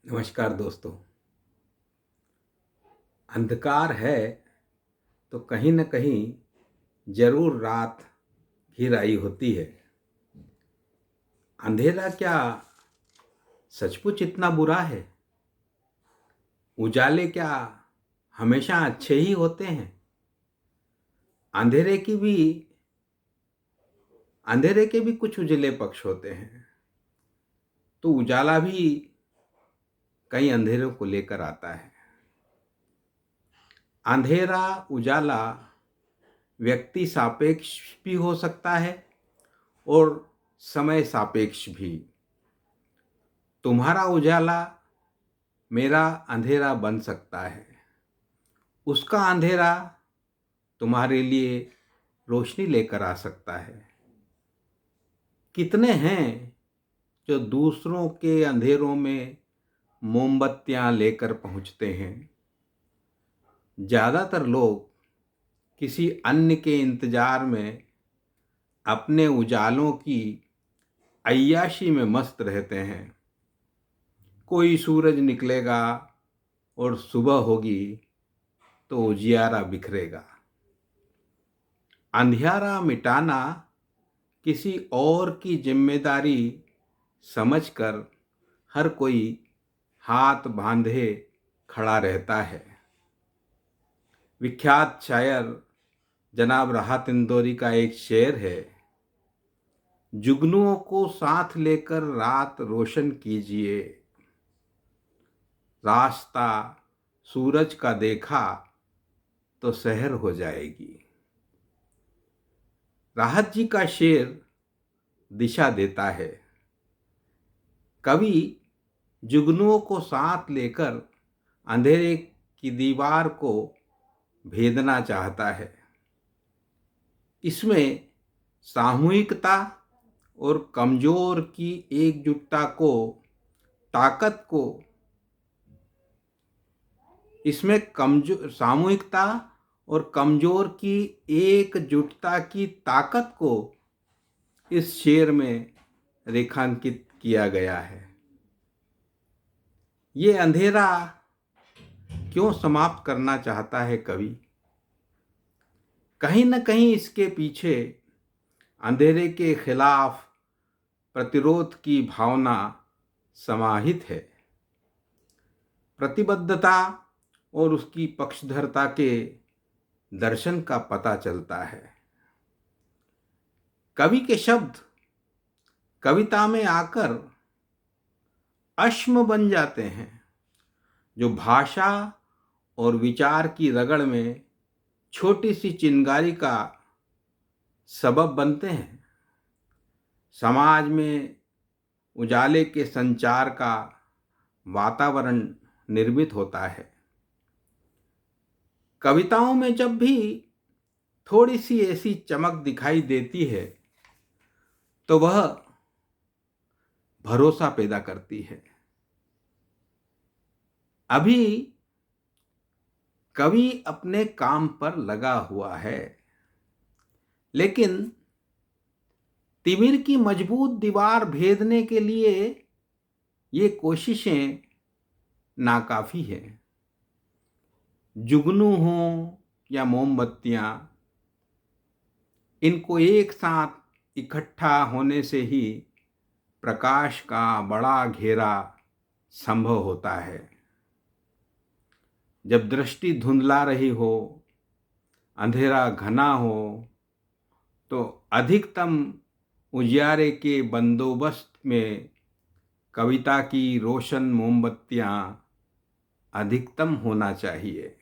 नमस्कार दोस्तों। अंधकार है तो कहीं न कहीं ज़रूर रात घिर आई होती है। अंधेरा क्या सचमुच इतना बुरा है? उजाले क्या हमेशा अच्छे ही होते हैं? अंधेरे की भी अंधेरे के भी कुछ उजले पक्ष होते हैं। तो उजाला भी कई अंधेरों को लेकर आता है। अंधेरा, उजाला व्यक्ति सापेक्ष भी हो सकता है और समय सापेक्ष भी। तुम्हारा उजाला मेरा अंधेरा बन सकता है। उसका अंधेरा तुम्हारे लिए रोशनी लेकर आ सकता है। कितने हैं जो दूसरों के अंधेरों में मोमबत्तियां लेकर पहुंचते हैं। ज़्यादातर लोग किसी अन्य के इंतजार में अपने उजालों की अय्याशी में मस्त रहते हैं। कोई सूरज निकलेगा और सुबह होगी तो उजियारा बिखरेगा। अंधियारा मिटाना किसी और की जिम्मेदारी समझकर हर कोई हाथ बांधे खड़ा रहता है। विख्यात शायर जनाब राहत इंदौरी का एक शेर है, जुगनुओं को साथ लेकर रात रोशन कीजिए, रास्ता सूरज का देखा तो सहर हो जाएगी। राहत जी का शेर दिशा देता है। कवि जुगनुओं को साथ लेकर अंधेरे की दीवार को भेदना चाहता है। इसमें सामूहिकता और कमजोर की एकजुटता को ताकत को इसमें कमजोर सामूहिकता और कमजोर की एकजुटता की ताकत को इस शेर में रेखांकित किया गया है। ये अंधेरा क्यों समाप्त करना चाहता है कवि? कहीं न कहीं इसके पीछे अंधेरे के खिलाफ प्रतिरोध की भावना समाहित है। प्रतिबद्धता और उसकी पक्षधरता के दर्शन का पता चलता है। कवि के शब्द कविता में आकर अश्म बन जाते हैं, जो भाषा और विचार की रगड़ में छोटी सी चिंगारी का सबब बनते हैं। समाज में उजाले के संचार का वातावरण निर्मित होता है। कविताओं में जब भी थोड़ी सी ऐसी चमक दिखाई देती है तो वह भरोसा पैदा करती है। अभी कवि अपने काम पर लगा हुआ है, लेकिन तिमिर की मजबूत दीवार भेदने के लिए ये कोशिशें नाकाफी हैं। जुगनू हों या मोमबत्तियां, इनको एक साथ इकट्ठा होने से ही प्रकाश का बड़ा घेरा संभव होता है। जब दृष्टि धुंधला रही हो, अंधेरा घना हो, तो अधिकतम उजियारे के बंदोबस्त में कविता की रोशन मोमबत्तियां अधिकतम होना चाहिए।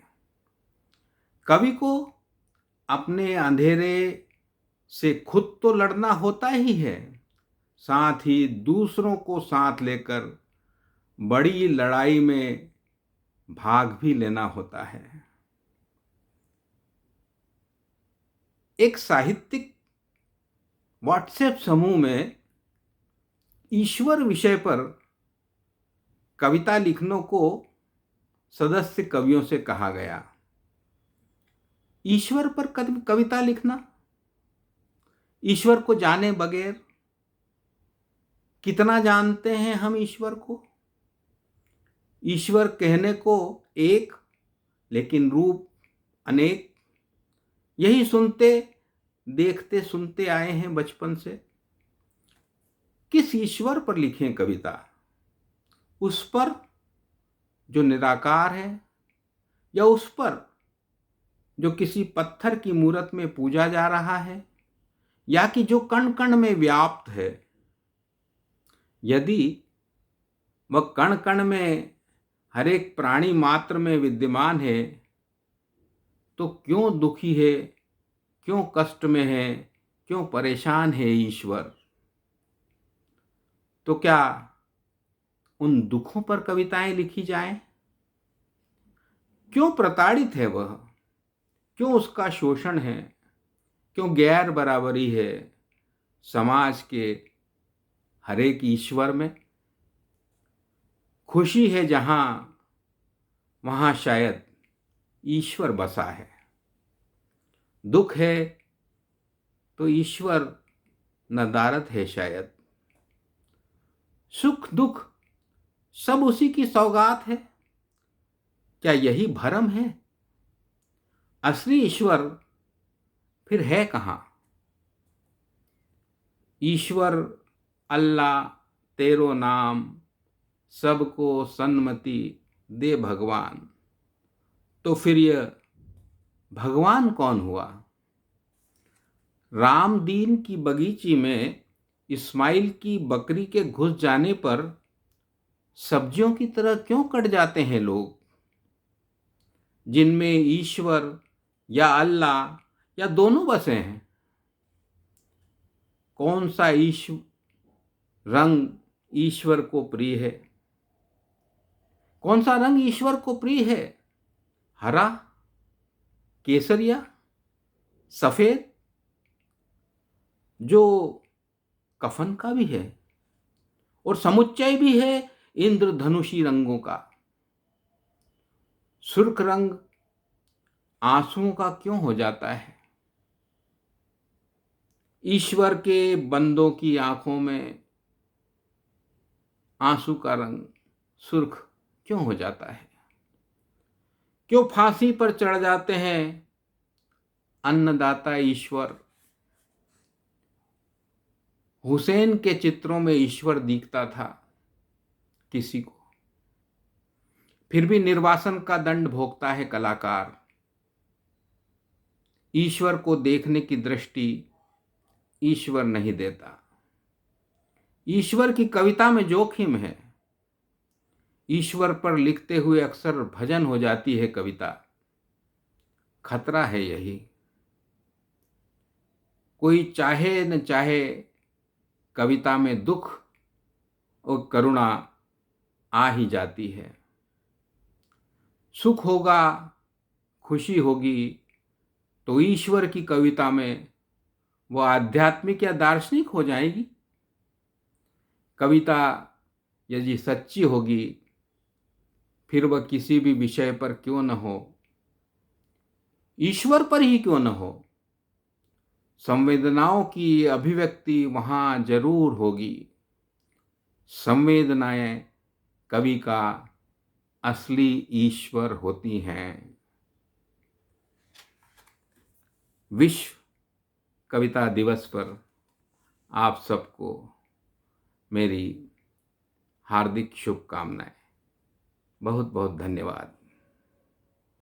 कवि को अपने अंधेरे से खुद तो लड़ना होता ही है, साथ ही दूसरों को साथ लेकर बड़ी लड़ाई में भाग भी लेना होता है। एक साहित्यिक व्हाट्सएप समूह में ईश्वर विषय पर कविता लिखने को सदस्य कवियों से कहा गया। ईश्वर पर कविता लिखना, ईश्वर को जाने बगैर कितना जानते हैं हम ईश्वर को? ईश्वर कहने को एक, लेकिन रूप अनेक। यही सुनते देखते सुनते आए हैं बचपन से। किस ईश्वर पर लिखें कविता? उस पर जो निराकार है, या उस पर जो किसी पत्थर की मूरत में पूजा जा रहा है, या कि जो कण कण में व्याप्त है? यदि वह कण कण में हर एक प्राणी मात्र में विद्यमान है, तो क्यों दुखी है, क्यों कष्ट में है, क्यों परेशान है ईश्वर? तो क्या उन दुखों पर कविताएं लिखी जाएं? क्यों प्रताड़ित है वह? क्यों उसका शोषण है? क्यों गैर बराबरी है समाज के हर एक ईश्वर में? खुशी है जहां, वहां शायद ईश्वर बसा है। दुख है तो ईश्वर नदारद है शायद। सुख दुख सब उसी की सौगात है। क्या यही भरम है? असली ईश्वर फिर है कहाँ? ईश्वर अल्लाह तेरो नाम, सबको सन्मति दे भगवान। तो फिर यह भगवान कौन हुआ? राम दीन की बगीची में इस्माइल की बकरी के घुस जाने पर सब्जियों की तरह क्यों कट जाते हैं लोग, जिनमें ईश्वर या अल्लाह या दोनों बसे हैं? कौन सा रंग ईश्वर को प्रिय है? कौन सा रंग ईश्वर को प्रिय है? हरा, केसरिया, सफेद, जो कफन का भी है और समुच्चय भी है इंद्रधनुषी रंगों का? सुर्ख रंग आंसुओं का क्यों हो जाता है? ईश्वर के बंदों की आंखों में आंसू का रंग सुर्ख क्यों हो जाता है? क्यों फांसी पर चढ़ जाते हैं अन्नदाता ईश्वर? हुसैन के चित्रों में ईश्वर दिखता था किसी को, फिर भी निर्वासन का दंड भोगता है कलाकार। ईश्वर को देखने की दृष्टि ईश्वर नहीं देता। ईश्वर की कविता में जोखिम है। ईश्वर पर लिखते हुए अक्सर भजन हो जाती है कविता। खतरा है यही। कोई चाहे न चाहे कविता में दुख और करुणा आ ही जाती है। सुख होगा, खुशी होगी, तो ईश्वर की कविता में वो आध्यात्मिक या दार्शनिक हो जाएगी। कविता यदि सच्ची होगी, फिर वह किसी भी विषय पर क्यों न हो, ईश्वर पर ही क्यों न हो, संवेदनाओं की अभिव्यक्ति वहां जरूर होगी। संवेदनाएं कवि का असली ईश्वर होती हैं। विश्व कविता दिवस पर आप सबको मेरी हार्दिक शुभकामनाएं। बहुत बहुत धन्यवाद।